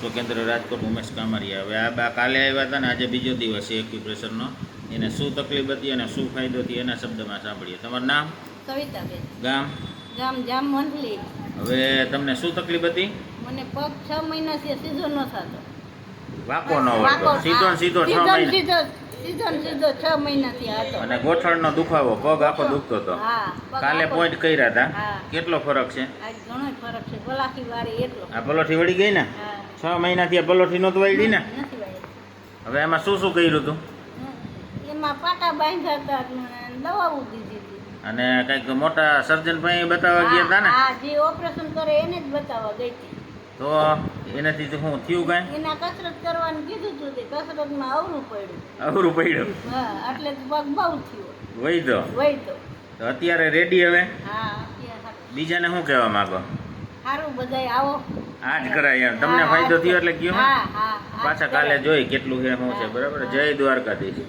તો કેન્દ્ર રાજકોટ ઉમેશ કામરિયા. હવે આ બા કાલે આવ્યા હતા ને આજે બીજો દિવસ છે એક્યુપ્રેશરનો. એને શું તકલીફ હતી અને શું ફાયદો હતી એના શબ્દમાં સાંભળીએ. તમારું નામ? કવિતાબેન. ગામ? ગામ જામ મંડલી. હવે તમને શું તકલીફ હતી? મને પગ 6 મહિનાથી સીધો ન થતો. વાંકો ન વળતો, સીધો ને સીધો 6 મહિના. સીધો 6 મહિનાથી હતો. અને ગોઠણનો દુખાવો, પગ આખો દુખતો હતો. હા. કાલે પોઈન્ટ કર્યા હતા. હા. કેટલો ફરક છે? આજ ઘણો ફરક છે. પલાખી વાળી એટલો. આ પલોઠી વળી ગઈ ને? હા. 6 મહિનાથી આ પલોઠી નહોતી વળી ને? નથી વાળી. હવે એમાં શું શું કર્યું હતું? એમાં પાટા બાંધ્યા હતા અને દવાઓ દીધી હતી. અને કંઈક મોટા સર્જન પાસે બતાવવા ગયા હતા ને? હા, જે ઓપરેશન કરે એને જ બતાવવા ગઈ હતી. તો એનાથી તો શું થયું કાંઈ? એના કસરત કરવાનું કીધું હતું તે કસરતમાં અવરું પડ્યું. અવરું પડ્યું? હા, એટલે જ પગ બહુ થયો. વહી તો વૈતો. તો અત્યારે રેડી હવે? હા, અત્યારે બીજાને શું કહેવા માંગો? સારું બધાય આવો. આ જ કરાય એમ. તમને ફાયદો થયો એટલે કયો. હા હા. પાછા કાલે જોઈ કેટલું છે શું છે. બરાબર. જય દ્વારકાધીશ.